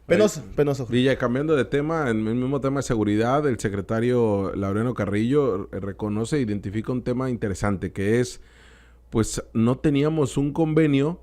Penoso. Villa, cambiando de tema, en el mismo tema de seguridad, el secretario Laureano Carrillo reconoce e identifica un tema interesante, que es, pues, no teníamos un convenio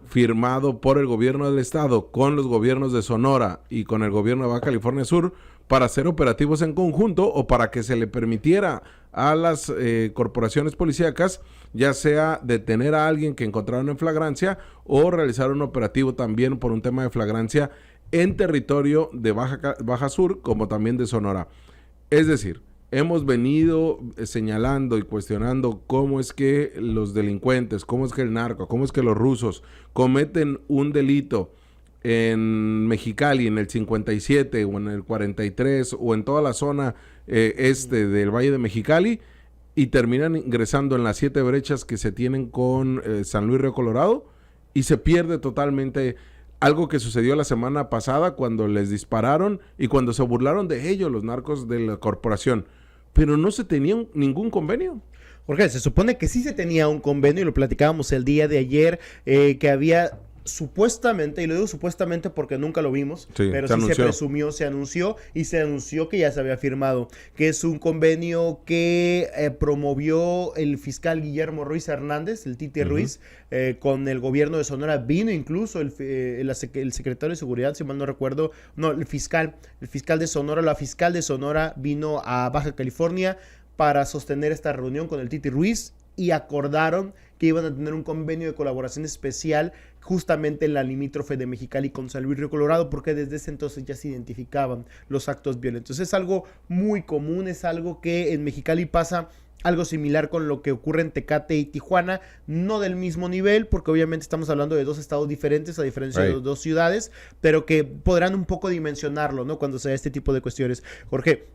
firmado por el gobierno del estado con los gobiernos de Sonora y con el gobierno de Baja California Sur para hacer operativos en conjunto o para que se le permitiera a las corporaciones policíacas, ya sea detener a alguien que encontraron en flagrancia o realizar un operativo también por un tema de flagrancia en territorio de Baja Sur como también de Sonora. Es decir, hemos venido señalando y cuestionando cómo es que los delincuentes, cómo es que el narco, cómo es que los rusos cometen un delito en Mexicali en el 57 o en el 43 o en toda la zona este del Valle de Mexicali y terminan ingresando en las 7 brechas que se tienen con San Luis Río Colorado y se pierde totalmente algo que sucedió la semana pasada cuando les dispararon y cuando se burlaron de ellos los narcos de la corporación. Pero no se tenía ningún convenio. Jorge, se supone que sí se tenía un convenio y lo platicábamos el día de ayer, que había supuestamente, y lo digo supuestamente porque nunca lo vimos, sí, pero sí se presumió, se anunció que ya se había firmado, que es un convenio que promovió el fiscal Guillermo Ruiz Hernández, el Titi Ruiz, con el gobierno de Sonora. Vino incluso el secretario de Seguridad, si mal no recuerdo, no, el fiscal de Sonora, la fiscal de Sonora vino a Baja California para sostener esta reunión con el Titi Ruiz y acordaron que iban a tener un convenio de colaboración especial justamente en la limítrofe de Mexicali con San Luis Río Colorado, porque desde ese entonces ya se identificaban los actos violentos. Es algo muy común, es algo que en Mexicali pasa algo similar con lo que ocurre en Tecate y Tijuana, no del mismo nivel, porque obviamente estamos hablando de 2 estados diferentes, a diferencia de 2 ciudades, pero que podrán un poco dimensionarlo, ¿no? Cuando se da este tipo de cuestiones. Jorge,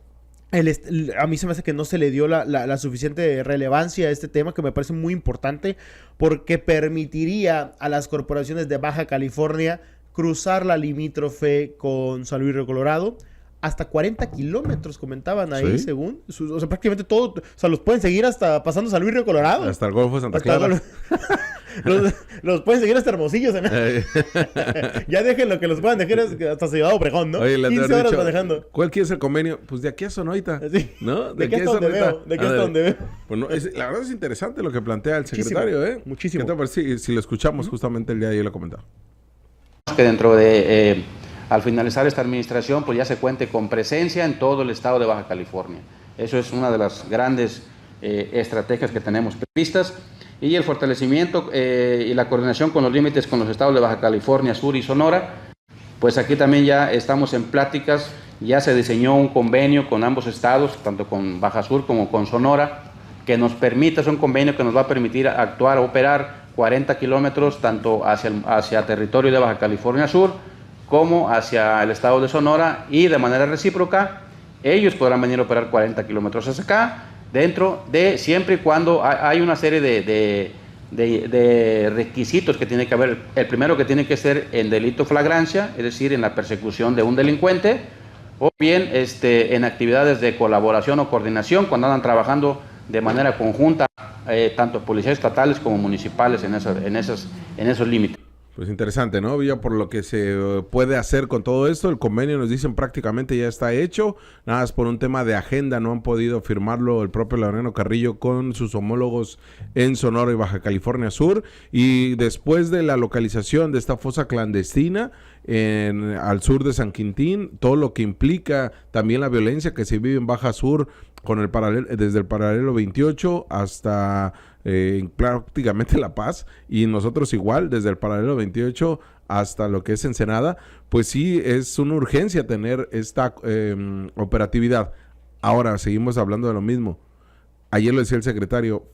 a mí se me hace que no se le dio la suficiente relevancia a este tema, que me parece muy importante, porque permitiría a las corporaciones de Baja California cruzar la limítrofe con San Luis Río Colorado, hasta 40 kilómetros comentaban ahí, ¿sí? Según, o sea, prácticamente todo, o sea, los pueden seguir hasta pasando San Luis Río Colorado. Hasta el Golfo de Santa Clara. Los pueden seguir hasta Hermosillo, ¿no? Ya dejen lo que los puedan dejar hasta Ciudad Obregón, ¿no? Oye, 15 horas manejando. ¿Cuál quieres el convenio? Pues de aquí a Sonoita, sí. ¿no? De aquí hasta donde veo. De aquí hasta donde veo. Pues no, la verdad es interesante lo que plantea el secretario, Muchísimo. ¿Qué te parece si lo escuchamos justamente el día de ayer lo comentaba? Que dentro de, al finalizar esta administración, pues ya se cuente con presencia en todo el estado de Baja California. Eso es una de las grandes estrategias que tenemos previstas. Y el fortalecimiento y la coordinación con los límites con los estados de Baja California Sur y Sonora, pues aquí también ya estamos en pláticas, ya se diseñó un convenio con ambos estados, tanto con Baja Sur como con Sonora, que nos permite, es un convenio que nos va a permitir actuar, operar 40 kilómetros tanto hacia territorio de Baja California Sur como hacia el estado de Sonora, y de manera recíproca ellos podrán venir a operar 40 kilómetros hacia acá, dentro de siempre y cuando hay una serie de requisitos que tiene que haber. El primero, que tiene que ser en delito flagrancia, es decir, en la persecución de un delincuente, o bien en actividades de colaboración o coordinación, cuando andan trabajando de manera conjunta, tanto policías estatales como municipales en esos límites. Pues interesante, ¿no? Ya por lo que se puede hacer con todo esto, el convenio nos dicen prácticamente ya está hecho, nada más por un tema de agenda no han podido firmarlo el propio Laureano Carrillo con sus homólogos en Sonora y Baja California Sur, y después de la localización de esta fosa clandestina al sur de San Quintín, todo lo que implica también la violencia que se vive en Baja Sur con desde el paralelo 28 hasta prácticamente La Paz, y nosotros igual desde el paralelo 28 hasta lo que es Ensenada, pues sí es una urgencia tener esta operatividad. Ahora seguimos hablando de lo mismo. Ayer lo decía el secretario,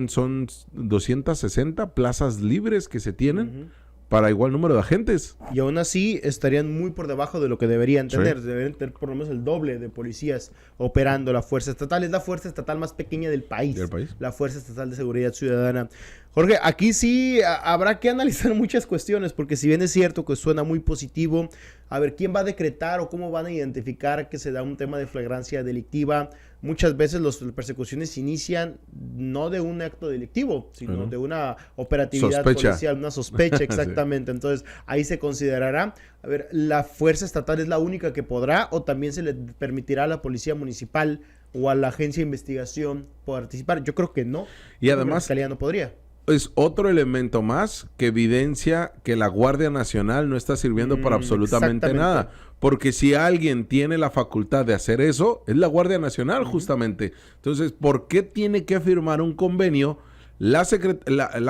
son 260 plazas libres que se tienen para igual número de agentes. Y aún así estarían muy por debajo de lo que deberían tener. Sí. Deberían tener por lo menos el doble de policías operando la fuerza estatal. Es la fuerza estatal más pequeña del país. La Fuerza Estatal de Seguridad Ciudadana. Jorge, aquí sí habrá que analizar muchas cuestiones, porque si bien es cierto que suena muy positivo, a ver, ¿quién va a decretar o cómo van a identificar que se da un tema de flagrancia delictiva? muchas veces las persecuciones inician no de un acto delictivo, sino de una operatividad policial, una sospecha, exactamente. Sí. Entonces, ahí se considerará, a ver, ¿la fuerza estatal es la única que podrá o también se le permitirá a la policía municipal o a la agencia de investigación participar? Yo creo que no. Y además, la fiscalía no podría. Es otro elemento más que evidencia que la Guardia Nacional no está sirviendo para absolutamente nada. Porque si alguien tiene la facultad de hacer eso, es la Guardia Nacional, justamente. Entonces, ¿por qué tiene que firmar un convenio la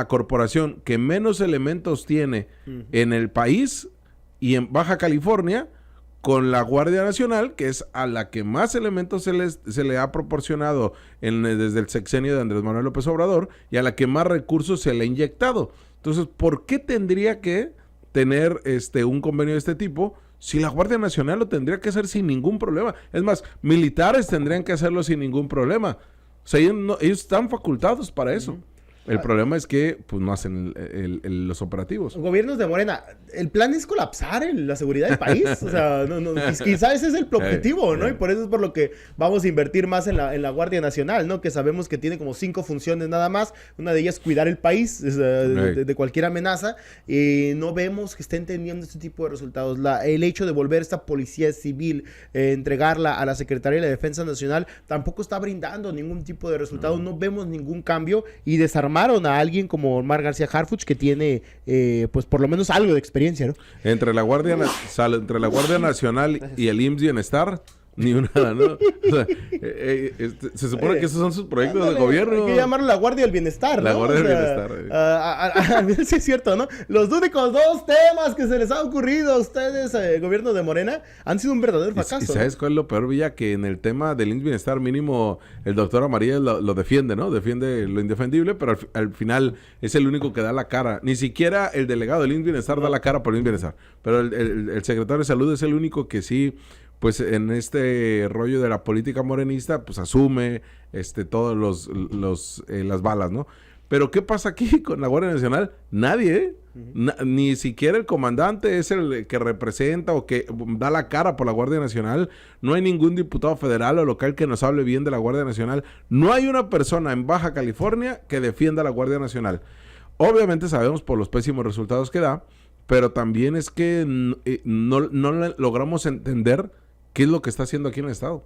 corporación que menos elementos tiene en el país y en Baja California con la Guardia Nacional, que es a la que más elementos se le ha proporcionado desde el sexenio de Andrés Manuel López Obrador y a la que más recursos se le ha inyectado? Entonces, ¿por qué tendría que tener un convenio de este tipo si la Guardia Nacional lo tendría que hacer sin ningún problema? Es más, militares tendrían que hacerlo sin ningún problema. O sea, ellos están facultados para eso. El problema es que pues no hacen los operativos. Gobiernos de Morena, el plan es colapsar la seguridad del país. O sea, quizá ese es el objetivo, ¿no? Y por eso es por lo que vamos a invertir más en la Guardia Nacional, ¿no? Que sabemos que tiene como 5 funciones nada más. Una de ellas cuidar el país de cualquier amenaza. Y no vemos que estén teniendo este tipo de resultados. El hecho de volver esta policía civil, entregarla a la Secretaría de la Defensa Nacional, tampoco está brindando ningún tipo de resultado. No vemos ningún cambio y desarmar a alguien como Omar García Harfuch, que tiene pues por lo menos algo de experiencia, ¿no? Entre la Guardia Nacional y el IMSS Bienestar, ni una, ¿no? O sea, se supone que esos son sus proyectos de gobierno. Hay que llamarlo la Guardia del Bienestar, ¿no? La Guardia del Bienestar. Sí es cierto, ¿no? Los únicos 2 temas que se les ha ocurrido a ustedes, gobierno de Morena, han sido un verdadero fracaso. ¿Y sabes cuál es lo peor, Villa? Que en el tema del IMSS Bienestar mínimo el doctor Amarillas lo defiende, ¿no? Defiende lo indefendible, pero al final es el único que da la cara. Ni siquiera el delegado del IMSS Bienestar da la cara por el IMSS Bienestar. Pero el secretario de Salud es el único que sí, pues en este rollo de la política morenista, pues asume todos las balas, ¿no? Pero ¿qué pasa aquí con la Guardia Nacional? Nadie, ni siquiera el comandante es el que representa o que da la cara por la Guardia Nacional. No hay ningún diputado federal o local que nos hable bien de la Guardia Nacional. No hay una persona en Baja California que defienda a la Guardia Nacional. Obviamente sabemos por los pésimos resultados que da, pero también es que no logramos entender qué es lo que está haciendo aquí en el estado.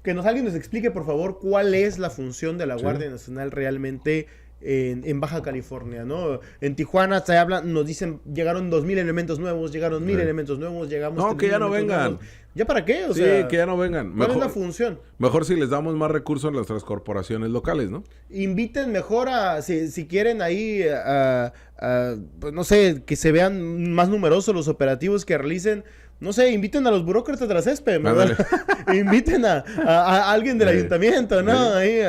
Que alguien nos explique, por favor, cuál es la función de la Guardia Nacional realmente en Baja California, ¿no? En Tijuana se habla, nos dicen, llegaron 2,000 elementos nuevos, llegaron 1,000 elementos nuevos, llegamos... No, que ya no vengan. Nuevos. ¿Ya para qué? O sí, sea, que ya no vengan. ¿Cuál es la función? Mejor si les damos más recursos a nuestras corporaciones locales, ¿no? Inviten mejor si quieren ahí, pues no sé, que se vean más numerosos los operativos que realicen. No sé, inviten a los burócratas de la CESPE, inviten a alguien del ayuntamiento, ¿no? Ahí,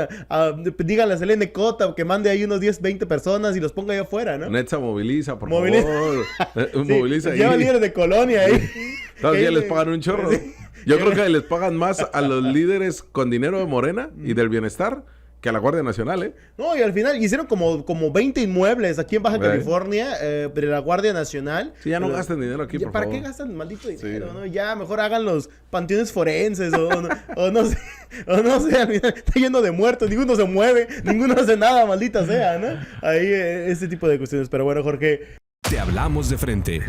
díganle a Selene Cota que mande ahí unos 10, 20 personas y los ponga ahí afuera, ¿no? Netza moviliza, por favor. Moviliza ahí. Lleva líderes de colonia ahí. Todavía les pagan un chorro. Yo creo que les pagan más a los líderes con dinero de Morena y del Bienestar que a la Guardia Nacional, ¿eh? No, y al final hicieron como 20 inmuebles aquí en Baja California de la Guardia Nacional. Sí, ya no gasten dinero aquí, por ¿para favor? ¿Para qué gastan maldito dinero, no? Ya, mejor hagan los panteones forenses o no sé, al final está lleno de muertos, ninguno se mueve, ninguno hace nada, maldita sea, ¿no? Ahí, ese tipo de cuestiones. Pero bueno, Jorge. Te hablamos de frente.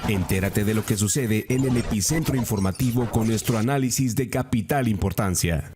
Entérate de lo que sucede en el epicentro informativo con nuestro análisis de capital importancia.